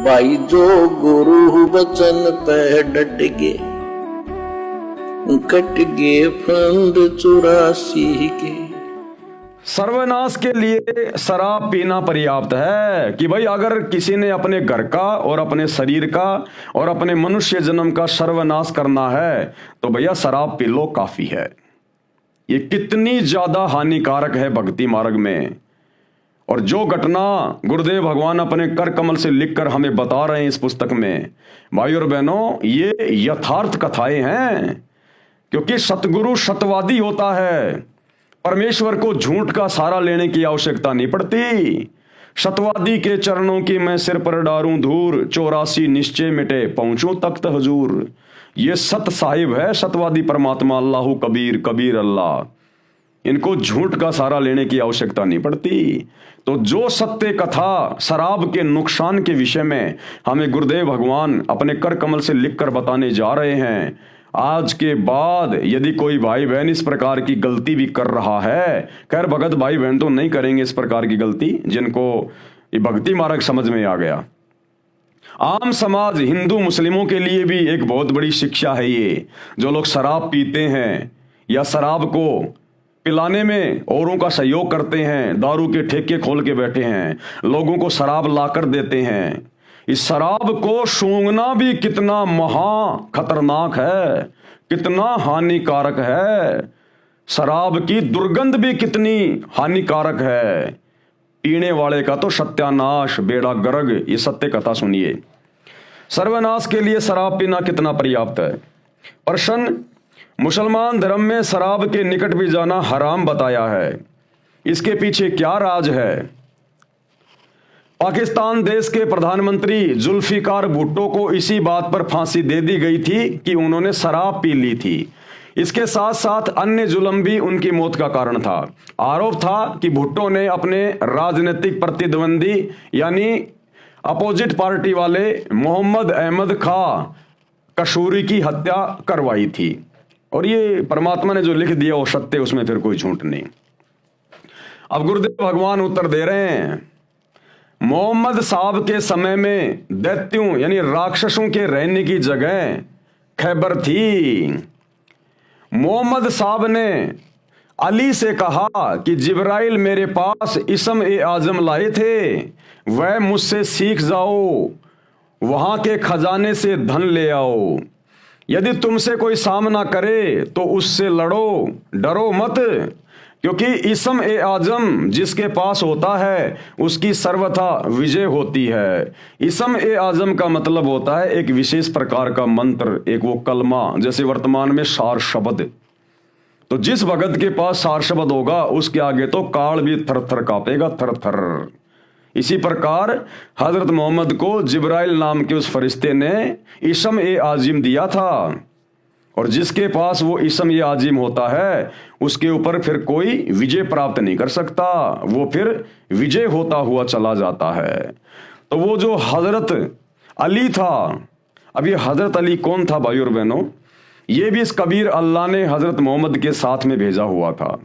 भाई जो गुरु बचन पे डट गे, कट गे फंद 84 के। सर्वनाश के लिए शराब पीना पर्याप्त है कि भाई अगर किसी ने अपने घर का और अपने शरीर का और अपने मनुष्य जन्म का सर्वनाश करना है तो भैया शराब पी लो, काफी है। ये कितनी ज्यादा हानिकारक है भक्ति मार्ग में। और जो घटना गुरुदेव भगवान अपने कर कमल से लिखकर हमें बता रहे हैं इस पुस्तक में, भाई और बहनों, ये यथार्थ कथाएं हैं। क्योंकि सतगुरु सत्यवादी होता है, परमेश्वर को झूठ का सहारा लेने की आवश्यकता नहीं पड़ती। सत्यवादी के चरणों की मैं सिर पर डारूं धूर, 84 निश्चय मिटे पहुंचूं तख्त हजूर। ये सत साहिब है, सत्यवादी परमात्मा अल्लाह कबीर, कबीर अल्लाह। इनको झूठ का सहारा लेने की आवश्यकता नहीं पड़ती। तो जो सत्य कथा शराब के नुकसान के विषय में हमें गुरुदेव भगवान अपने कर कमल से लिखकर बताने जा रहे हैं, आज के बाद यदि कोई भाई बहन इस प्रकार की गलती भी कर रहा है, खैर भगत भाई बहन तो नहीं करेंगे इस प्रकार की गलती, जिनको ये भक्ति मार्ग समझ में आ गया। आम समाज हिंदू मुस्लिमों के लिए भी एक बहुत बड़ी शिक्षा है ये। जो लोग शराब पीते हैं या शराब को पिलाने में औरों का सहयोग करते हैं, दारू के ठेके खोल के बैठे हैं, लोगों को शराब लाकर देते हैं, इस शराब को सूंघना भी कितना महा खतरनाक है, कितना हानिकारक है। शराब की दुर्गंध भी कितनी हानिकारक है। पीने वाले का तो सत्यानाश, बेड़ा गर्ग। ये सत्य कथा सुनिए। सर्वनाश के लिए शराब पीना कितना पर्याप्त है। प्रश्न, मुसलमान धर्म में शराब के निकट भी जाना हराम बताया है, इसके पीछे क्या राज है। पाकिस्तान देश के प्रधानमंत्री जुल्फिकार भुट्टो को इसी बात पर फांसी दे दी गई थी कि उन्होंने शराब पी ली थी। इसके साथ साथ अन्य जुल्म भी उनकी मौत का कारण था। आरोप था कि भुट्टो ने अपने राजनीतिक प्रतिद्वंदी यानी अपोजिट पार्टी वाले मोहम्मद अहमद खां कसूरी की हत्या करवाई थी। और ये परमात्मा ने जो लिख दिया वो सत्य, उसमें फिर कोई झूठ नहीं। अब गुरुदेव भगवान उत्तर दे रहे हैं, मोहम्मद साहब के समय में दैत्यों यानी राक्षसों के रहने की जगह खैबर थी। मोहम्मद साहब ने अली से कहा कि जिब्राइल मेरे पास इसम ए आजम लाए थे, वह मुझसे सीख जाओ, वहां के खजाने से धन ले आओ। यदि तुमसे कोई सामना करे तो उससे लड़ो, डरो मत, क्योंकि इसम ए आजम जिसके पास होता है उसकी सर्वथा विजय होती है। इसम ए आजम का मतलब होता है एक विशेष प्रकार का मंत्र, एक वो कलमा, जैसे वर्तमान में सार शब्द। तो जिस भगत के पास सार शब्द होगा उसके आगे तो काल भी थर थर कांपेगा, थर थर। इसी प्रकार हजरत मोहम्मद को जिब्राइल नाम के उस फरिश्ते ने इसम ए आजिम दिया था, और जिसके पास वो इसम ए आजिम होता है उसके ऊपर फिर कोई विजय प्राप्त नहीं कर सकता, वो फिर विजय होता हुआ चला जाता है। तो वो जो हजरत अली था, अब ये हजरत अली कौन था भाई और बहनों, ये भी इस कबीर अल्लाह ने हजरत मोहम्मद के साथ में भेजा हुआ था।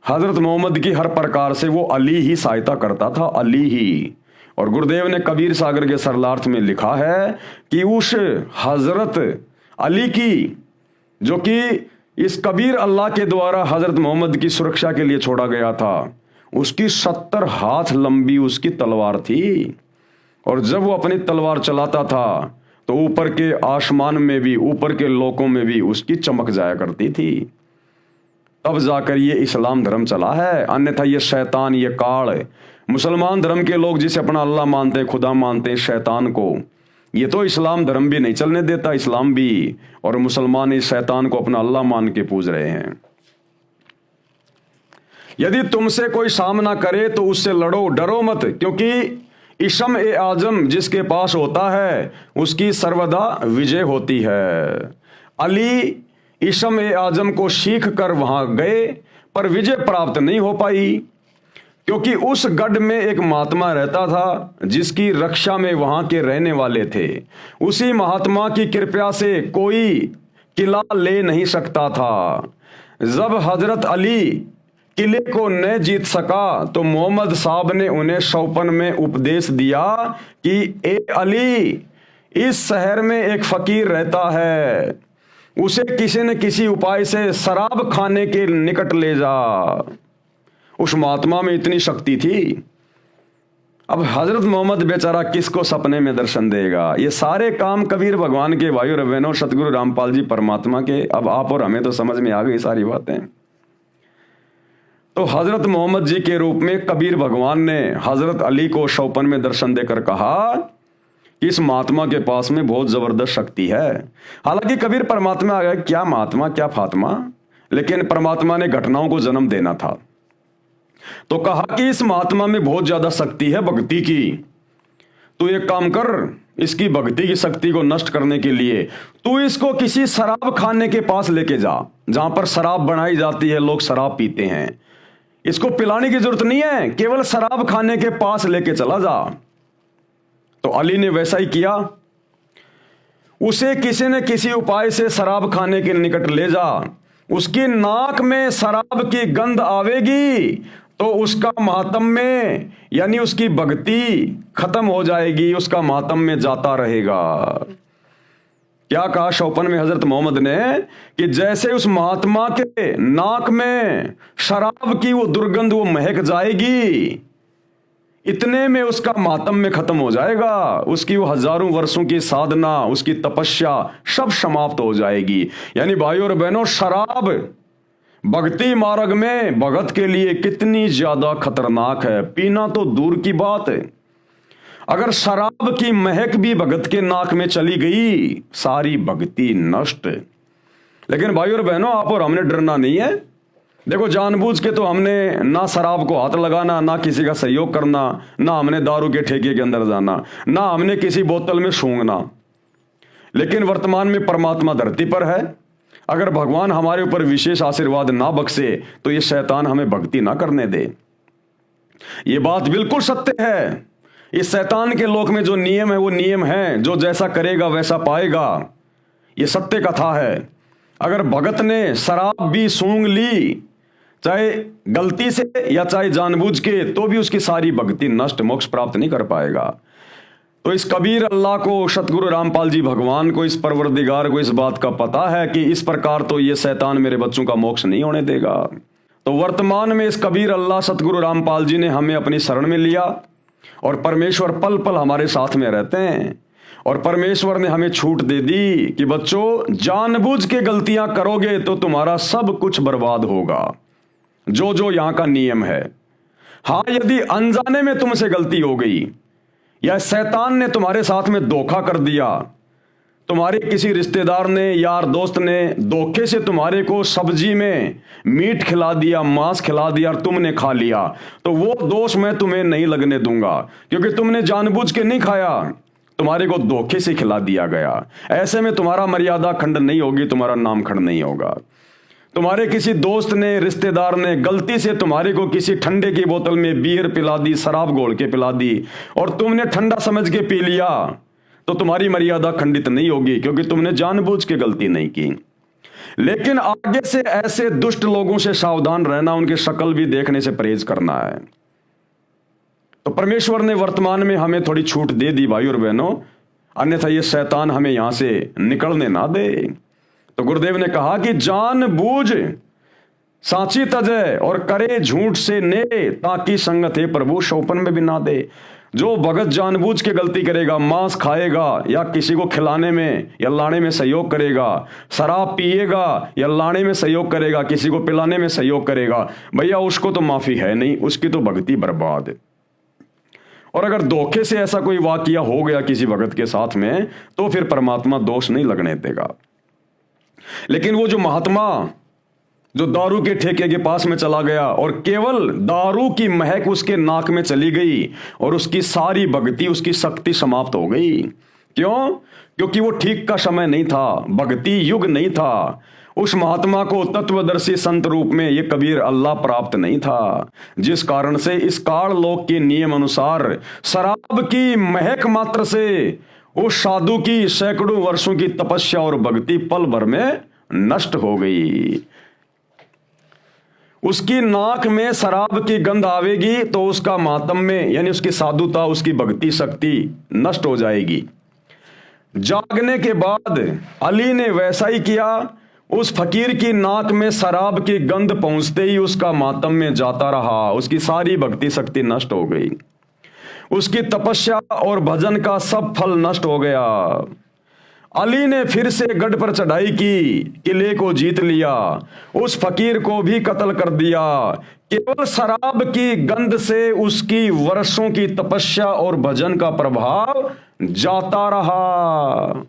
हजरत मोहम्मद की हर प्रकार से वो अली ही सहायता करता था, अली ही। और गुरुदेव ने कबीर सागर के सरलार्थ में लिखा है कि उस हजरत अली की, जो कि इस कबीर अल्लाह के द्वारा हजरत मोहम्मद की सुरक्षा के लिए छोड़ा गया था, उसकी 70 हाथ लंबी उसकी तलवार थी। और जब वो अपनी तलवार चलाता था तो ऊपर के आसमान में भी, ऊपर के लोकों में भी उसकी चमक जाया करती थी। तब जाकर ये इस्लाम धर्म चला है, अन्यथा ये शैतान, ये काल, मुसलमान धर्म के लोग जिसे अपना अल्लाह मानते हैं, खुदा मानते हैं, शैतान को, ये तो इस्लाम धर्म भी नहीं चलने देता, इस्लाम भी। और मुसलमान इस शैतान को अपना अल्लाह मान के पूज रहे हैं। यदि तुमसे कोई सामना करे तो उससे लड़ो, डरो मत, क्योंकि इसम ए आजम जिसके पास होता है उसकी सर्वदा विजय होती है। अली इसम ए आजम को सीख कर वहां गए पर विजय प्राप्त नहीं हो पाई, क्योंकि उस गढ़ में एक महात्मा रहता था जिसकी रक्षा में वहां के रहने वाले थे। उसी महात्मा की कृपा से कोई किला ले नहीं सकता था। जब हजरत अली किले को न जीत सका तो मोहम्मद साहब ने उन्हें शौपन में उपदेश दिया कि ए अली, इस शहर में एक फकीर रहता है, उसे किसी न किसी उपाय से शराब खाने के निकट ले जा। उस महात्मा में इतनी शक्ति थी। अब हजरत मोहम्मद बेचारा किसको सपने में दर्शन देगा? ये सारे काम कबीर भगवान के, भाइयों और बहनों, सतगुरु रामपाल जी परमात्मा के। अब आप और हमें तो समझ में आ गई सारी बातें। तो हजरत मोहम्मद जी के रूप में कबीर भगवान ने हजरत अली को शौपन में दर्शन देकर कहा कि इस महात्मा के पास में बहुत जबरदस्त शक्ति है। हालांकि कबीर परमात्मा आ गए, क्या महात्मा क्या फात्मा, लेकिन परमात्मा ने घटनाओं को जन्म देना था। तो कहा कि इस महात्मा में बहुत ज्यादा शक्ति है भक्ति की, तू एक काम कर, इसकी भक्ति की शक्ति को नष्ट करने के लिए तू इसको किसी शराब खाने के पास लेके जा, जहां पर शराब बनाई जाती है, लोग शराब पीते हैं। इसको पिलाने की जरूरत नहीं है, केवल शराब खाने के पास लेके चला जा। तो अली ने वैसा ही किया। उसे किसी न किसी उपाय से शराब खाने के निकट ले जा, उसकी नाक में शराब की गंध आवेगी तो उसका मातम्य यानी उसकी भक्ति खत्म हो जाएगी, उसका मातम्य जाता रहेगा। क्या कहा शौपन में हजरत मोहम्मद ने कि जैसे उस महात्मा के नाक में शराब की वो दुर्गंध वो महक जाएगी, इतने में उसका मातम्य खत्म हो जाएगा, उसकी वो हजारों वर्षों की साधना, उसकी तपस्या सब समाप्त हो जाएगी। यानी भाइयों और बहनों, शराब भक्ति मार्ग में भगत के लिए कितनी ज्यादा खतरनाक है, पीना तो दूर की बात है। अगर शराब की महक भी भगत के नाक में चली गई, सारी भक्ति नष्ट। लेकिन भाइयों और बहनों, आप और हमने डरना नहीं है। देखो, जानबूझ के तो हमने ना शराब को हाथ लगाना, ना किसी का सहयोग करना, ना हमने दारू के ठेके के अंदर जाना, ना हमने किसी बोतल में सूंघना। लेकिन वर्तमान में परमात्मा धरती पर है। अगर भगवान हमारे ऊपर विशेष आशीर्वाद ना बख्शे तो ये शैतान हमें भक्ति ना करने दे। ये बात बिल्कुल सत्य है। इस शैतान के लोक में जो नियम है वो नियम है, जो जैसा करेगा वैसा पाएगा। ये सत्य कथा है। अगर भगत ने शराब भी सूंघ ली, चाहे गलती से या चाहे जानबूझ के, तो भी उसकी सारी भक्ति नष्ट, मोक्ष प्राप्त नहीं कर पाएगा। तो इस कबीर अल्लाह को, सतगुरु रामपाल जी भगवान को, इस परवरदिगार को इस बात का पता है कि इस प्रकार तो ये शैतान मेरे बच्चों का मोक्ष नहीं होने देगा। तो वर्तमान में इस कबीर अल्लाह सतगुरु रामपाल जी ने हमें अपनी शरण में लिया और परमेश्वर पल पल हमारे साथ में रहते हैं। और परमेश्वर ने हमें छूट दे दी कि बच्चों, जानबूझ के गलतियां करोगे तो तुम्हारा सब कुछ बर्बाद होगा, जो जो यहां का नियम है। हां, यदि अनजाने में तुमसे गलती हो गई या शैतान ने तुम्हारे साथ में धोखा कर दिया, तुम्हारे किसी रिश्तेदार ने, यार दोस्त ने धोखे से तुम्हारे को सब्जी में मीट खिला दिया, मांस खिला दिया और तुमने खा लिया, तो वो दोष मैं तुम्हें नहीं लगने दूंगा, क्योंकि तुमने जानबूझ के नहीं खाया, तुम्हारे को धोखे से खिला दिया गया। ऐसे में तुम्हारा मर्यादा खंड नहीं होगी, तुम्हारा नाम खंड नहीं होगा। तुम्हारे किसी दोस्त ने, रिश्तेदार ने गलती से तुम्हारे को किसी ठंडे की बोतल में बियर पिला दी, शराब घोल के पिला दी और तुमने ठंडा समझ के पी लिया, तो तुम्हारी मर्यादा खंडित नहीं होगी, क्योंकि तुमने जानबूझ के गलती नहीं की। लेकिन आगे से ऐसे दुष्ट लोगों से सावधान रहना, उनकी शक्ल भी देखने से परहेज करना है। तो परमेश्वर ने वर्तमान में हमें थोड़ी छूट दे दी भाई और बहनों, अन्यथा ये शैतान हमें यहां से निकलने ना दे। तो गुरुदेव ने कहा कि जानबूझ साची तजय और करे झूठ से ने, ताकि संगत है प्रभु शौपन में भी ना दे। जो भगत जानबूझ के गलती करेगा, मांस खाएगा या किसी को खिलाने में या लाने में सहयोग करेगा, शराब पिएगा या लाने में सहयोग करेगा, किसी को पिलाने में सहयोग करेगा, भैया उसको तो माफी है नहीं, उसकी तो भक्ति बर्बाद है। और अगर धोखे से ऐसा कोई वाकया हो गया किसी भगत के साथ में, तो फिर परमात्मा दोष नहीं लगने देगा। लेकिन वो जो महात्मा जो दारू के ठेके के पास में चला गया और केवल दारू की महक उसके नाक में चली गई और उसकी सारी भक्ति, उसकी शक्ति समाप्त हो गई। क्यों? क्योंकि वो ठीक का समय नहीं था, भक्ति युग नहीं था। उस महात्मा को तत्वदर्शी संत रूप में ये कबीर अल्लाह प्राप्त नहीं था, जिस कारण से इस काल लोक के नियम अनुसार शराब की महक मात्र से उस साधु की सैकड़ों वर्षों की तपस्या और भक्ति पल भर में नष्ट हो गई। उसकी नाक में शराब की गंध आवेगी तो उसका मातम्य यानी उसकी साधुता, उसकी भक्ति शक्ति नष्ट हो जाएगी। जागने के बाद अली ने वैसा ही किया। उस फकीर की नाक में शराब की गंध पहुंचते ही उसका मातम्य जाता रहा, उसकी सारी भक्ति शक्ति नष्ट हो गई, उसकी तपस्या और भजन का सब फल नष्ट हो गया। अली ने फिर से गढ़ पर चढ़ाई की, किले को जीत लिया, उस फकीर को भी कत्ल कर दिया। केवल शराब की गंध से उसकी वर्षों की तपस्या और भजन का प्रभाव जाता रहा।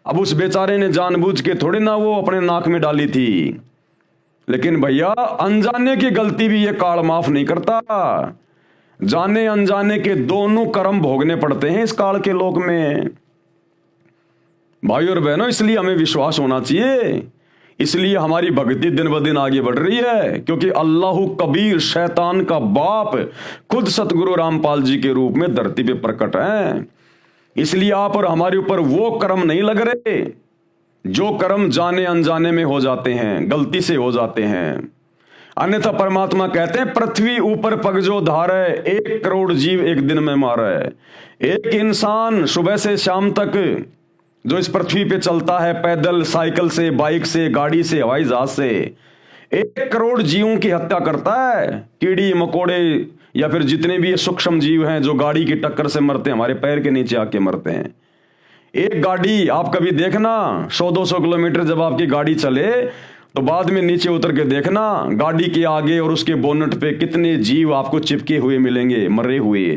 अब उस बेचारे ने जानबूझ के थोड़ी ना वो अपने नाक में डाली थी, लेकिन भैया अनजाने की गलती भी ये काल माफ नहीं करता। जाने अनजाने के दोनों कर्म भोगने पड़ते हैं इस काल के लोक में। भाई और बहनों, इसलिए हमें विश्वास होना चाहिए, इसलिए हमारी भक्ति दिन ब दिन आगे बढ़ रही है, क्योंकि अल्लाह कबीर शैतान का बाप खुद सतगुरु रामपाल जी के रूप में धरती पे प्रकट है। इसलिए आप और हमारे ऊपर वो कर्म नहीं लग रहे जो कर्म जाने अनजाने में हो जाते हैं, गलती से हो जाते हैं। अन्यथा परमात्मा कहते हैं पृथ्वी ऊपर पग जो धारे, 1 करोड़ जीव एक दिन में मारे। एक इंसान सुबह से शाम तक जो इस पृथ्वी पे चलता है, पैदल, साइकिल से, बाइक से, गाड़ी से, हवाई जहाज से, 1 करोड़ जीवों की हत्या करता है। कीड़ी मकोड़े या फिर जितने भी ये सूक्ष्म जीव हैं जो गाड़ी की टक्कर से मरते हैं, हमारे पैर के नीचे आके मरते हैं। एक गाड़ी आप कभी देखना 100-200 किलोमीटर जब आपकी गाड़ी चले तो बाद में नीचे उतर के देखना गाड़ी के आगे और उसके बोनट पे कितने जीव आपको चिपके हुए मिलेंगे, मरे हुए।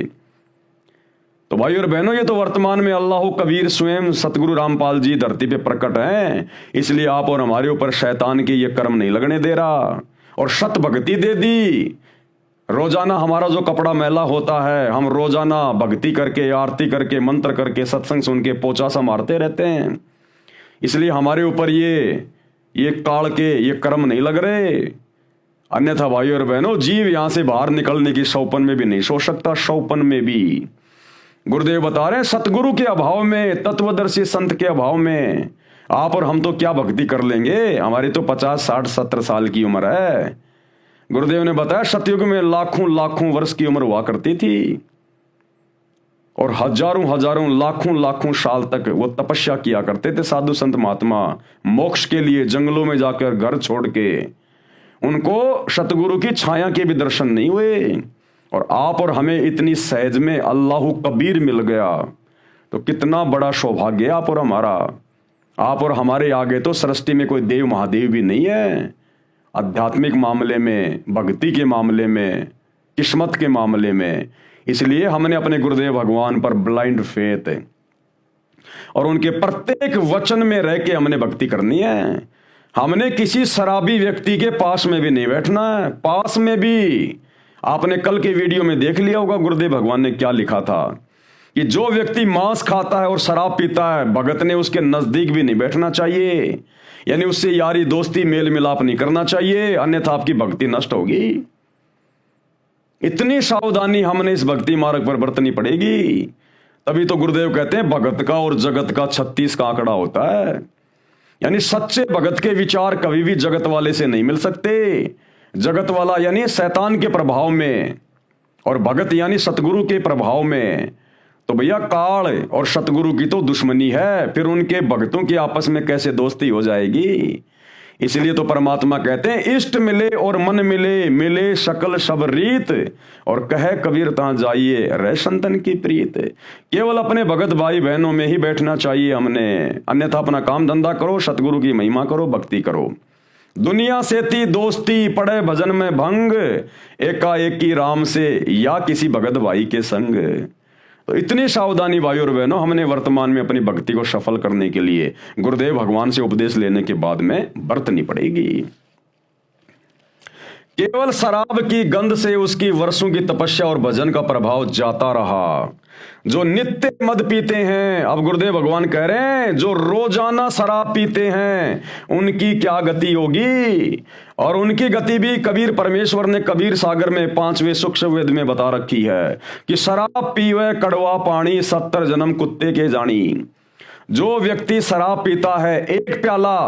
तो भाई और बहनों, ये तो वर्तमान में अल्लाह कबीर स्वयं सतगुरु रामपाल जी धरती पे प्रकट हैं। इसलिए आप और हमारे ऊपर शैतान के ये कर्म नहीं लगने दे रहा और सत भक्ति दे दी। रोजाना हमारा जो कपड़ा मैला होता है, हम रोजाना भक्ति करके, आरती करके, मंत्र करके, सत्संग सुन के पोछा सा मारते रहते हैं। इसलिए हमारे ऊपर ये काल के ये कर्म नहीं लग रहे। अन्यथा भाई और बहनों, जीव यहां से बाहर निकलने की सौपन में भी नहीं सो सकता। सौपन में भी गुरुदेव बता रहे हैं सतगुरु के अभाव में, तत्वदर्शी संत के अभाव में आप और हम तो क्या भक्ति कर लेंगे। हमारी तो 50, 60, 70 साल की उम्र है। गुरुदेव ने बताया सतयुग में लाखों वर्ष की उम्र हुआ करती थी और हजारों लाखों साल तक वो तपस्या किया करते थे साधु संत महात्मा, मोक्ष के लिए जंगलों में जाकर घर छोड़ के। उनको सतगुरु की छाया के भी दर्शन नहीं हुए और आप और हमें इतनी सहज में अल्लाह कबीर मिल गया तो कितना बड़ा सौभाग्य आप और हमारा। आप और हमारे आगे तो सृष्टि में कोई देव महादेव भी नहीं है। आध्यात्मिक मामले में, भक्ति के मामले में, किस्मत के मामले में। इसलिए हमने अपने गुरुदेव भगवान पर ब्लाइंड फेथ और उनके प्रत्येक वचन में रह के हमने भक्ति करनी है। हमने किसी शराबी व्यक्ति के पास में भी नहीं बैठना है। पास में भी आपने कल के वीडियो में देख लिया होगा गुरुदेव भगवान ने क्या लिखा था कि जो व्यक्ति मांस खाता है और शराब पीता है, भगत ने उसके नजदीक भी नहीं बैठना चाहिए, यानी उससे यारी दोस्ती मेल मिलाप नहीं करना चाहिए, अन्यथा आपकी भक्ति नष्ट होगी। इतनी सावधानी हमने इस भक्ति मार्ग पर बरतनी पड़ेगी। तभी तो गुरुदेव कहते हैं भगत का और जगत का 36 का आंकड़ा होता है। यानी सच्चे भगत के विचार कभी भी जगत वाले से नहीं मिल सकते। जगत वाला यानी शैतान के प्रभाव में और भगत यानी सतगुरु के प्रभाव में। तो भैया काल और सतगुरु की तो दुश्मनी है, फिर उनके भक्तों की आपस में कैसे दोस्ती हो जाएगी। इसलिए तो परमात्मा कहते हैं इष्ट मिले और मन मिले, मिले सकल सब रीत, और कहे कबीर तहां जाइए रह संतन की प्रीत। केवल अपने भगत भाई बहनों में ही बैठना चाहिए हमने, अन्यथा अपना काम धंधा करो, सतगुरु की महिमा करो, भक्ति करो। दुनिया से थी दोस्ती, पड़े भजन में भंग, एकाएकी राम से या किसी भगत भाई के संग। तो इतनी सावधानी भाई और बहनों हमने वर्तमान में अपनी भक्ति को सफल करने के लिए गुरुदेव भगवान से उपदेश लेने के बाद में बरतनी पड़ेगी। केवल शराब की गंध से उसकी वर्षों की तपस्या और भजन का प्रभाव जाता रहा। जो नित्य मद पीते हैं, अब गुरुदेव भगवान कह रहे हैं जो रोजाना शराब पीते हैं उनकी क्या गति होगी। और उनकी गति भी कबीर परमेश्वर ने कबीर सागर में 5वें सूक्ष्म वेद में बता रखी है कि शराब पीवे कड़वा पानी, 70 जन्म कुत्ते के जानी। जो व्यक्ति शराब पीता है, एक प्याला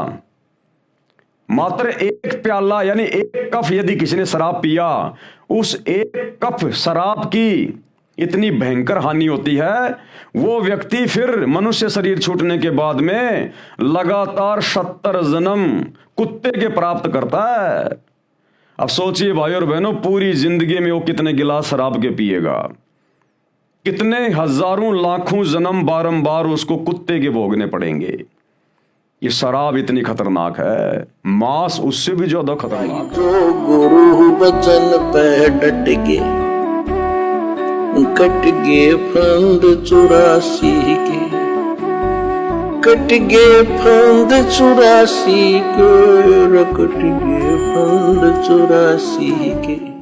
मात्र एक प्याला यानी एक कप यदि किसी ने शराब पिया, उस एक कप शराब की इतनी भयंकर हानि होती है, वो व्यक्ति फिर मनुष्य शरीर छूटने के बाद में लगातार 70 जन्म कुत्ते के प्राप्त करता है। अब सोचिए भाई और बहनों, पूरी जिंदगी में वो कितने गिलास शराब के पिएगा, कितने हजारों लाखों जन्म बारंबार उसको कुत्ते के भोगने पड़ेंगे। ये शराब इतनी खतरनाक है, मांस उससे भी ज्यादा खतरनाक है। जो गुरु बचन पे डट के कट गे फंद 84 के, कट गे फंद 84 के, कट गे फंद 84 के।